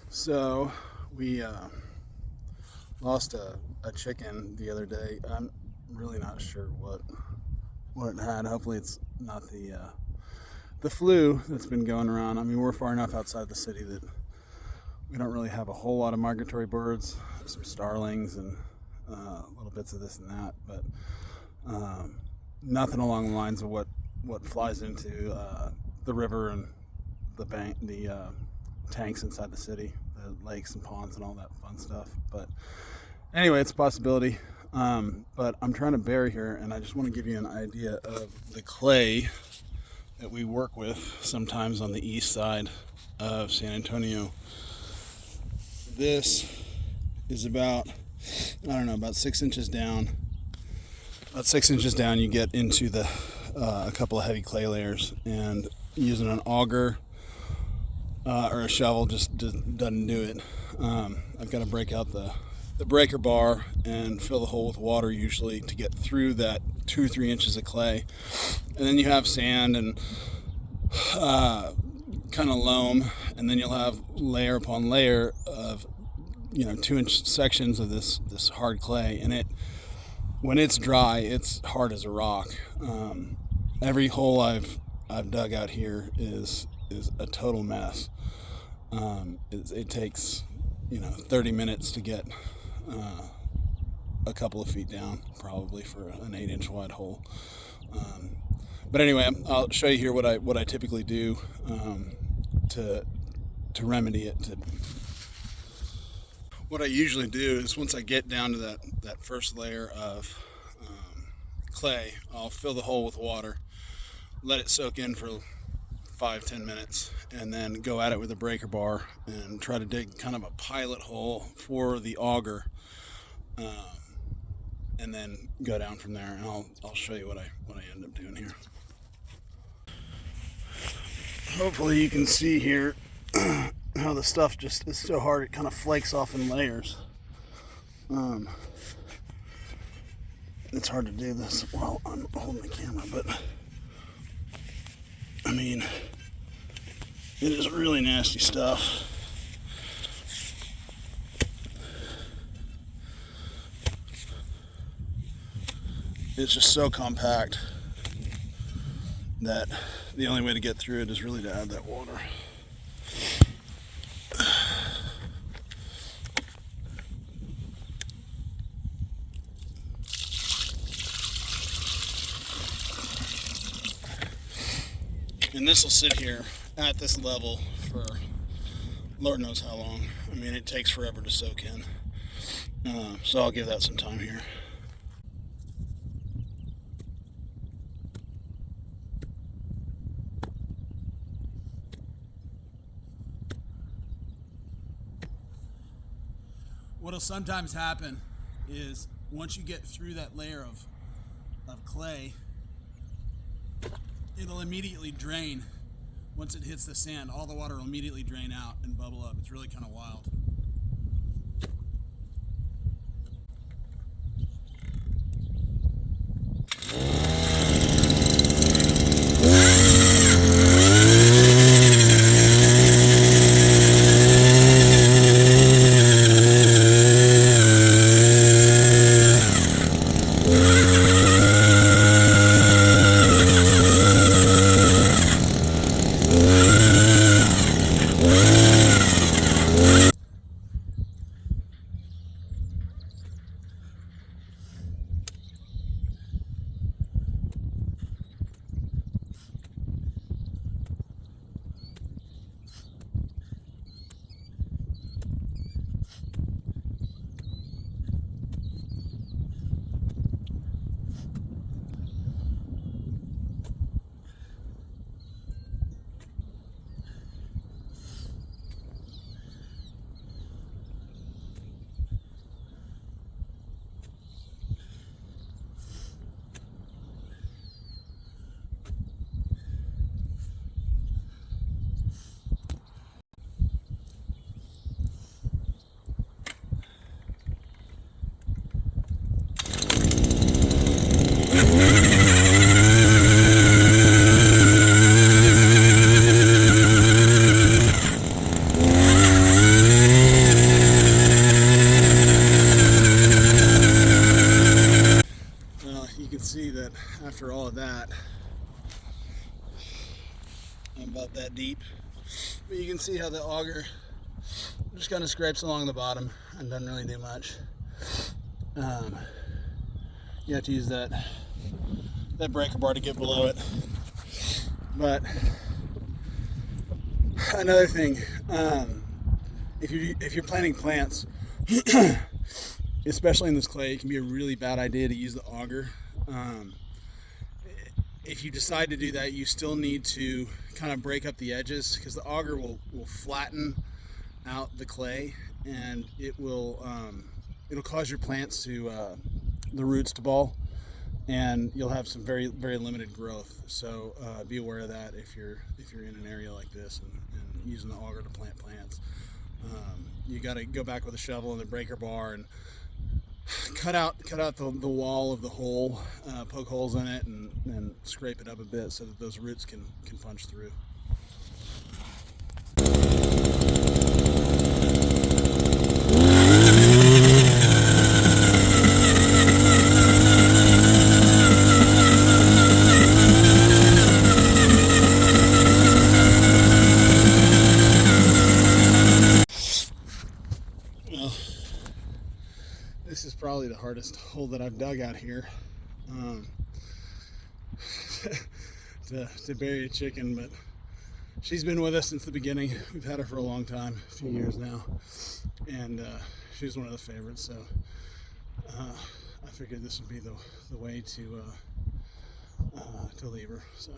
So we lost a chicken the other day. I'm really not sure what it had. Hopefully, it's not the flu that's been going around. I mean, we're far enough outside the city that we don't really have a whole lot of migratory birds. Some starlings and little bits of this and that, but nothing along the lines of what flies into the river and the tanks inside the city, the lakes and ponds and all that fun stuff. But anyway, it's a possibility. But I'm trying to bury here, and I just want to give you an idea of the clay that we work with sometimes on the east side of San Antonio. This is about 6 inches down. About 6 inches down, you get into a couple of heavy clay layers, and using an auger or a shovel just doesn't do it. I've got to break out the breaker bar and fill the hole with water usually to get through that 2-3 inches of clay, and then you have sand and kind of loam, and then you'll have layer upon layer of 2-inch sections of this hard clay, and when it's dry, it's hard as a rock. Every hole I've dug out here is a total mess. It takes 30 minutes to get a couple of feet down, probably, for an 8-inch wide hole. But anyway, I'll show you here what I typically do to remedy it. What I usually do is, once I get down to that first layer of clay, I'll fill the hole with water, let it soak in for 5-10 minutes, and then go at it with a breaker bar and try to dig kind of a pilot hole for the auger, and then go down from there. And I'll show you what I end up doing here. Hopefully you can see here how the stuff just is so hard it kind of flakes off in layers. It's hard to do this while I'm holding the camera, but I mean, it is really nasty stuff. It's just so compact that the only way to get through it is really to add that water. And this will sit here at this level for Lord knows how long. I mean, it takes forever to soak in. So I'll give that some time here. What'll sometimes happen is, once you get through that layer of clay, it'll immediately drain. Once it hits the sand, all the water will immediately drain out and bubble up. It's really kind of wild. can see how the auger just kind of scrapes along the bottom and doesn't really do much. You have to use that breaker bar to get below it. But another thing, if you're planting plants, especially in this clay, it can be a really bad idea to use the auger. If you decide to do that, you still need to kind of break up the edges, because the auger will flatten out the clay, and it'll cause your plants to the roots to ball, and you'll have some very limited growth. So be aware of that if you're in an area like this and using the auger to plant plants. You got to go back with a shovel and the breaker bar and cut out the wall of the hole, poke holes in it, and scrape it up a bit so that those roots can punch through. Well, this is probably the hardest hole that I've dug out here to bury a chicken, but she's been with us since the beginning. We've had her for a long time, a few years now, and she's one of the favorites, so I figured this would be the way to leave her. So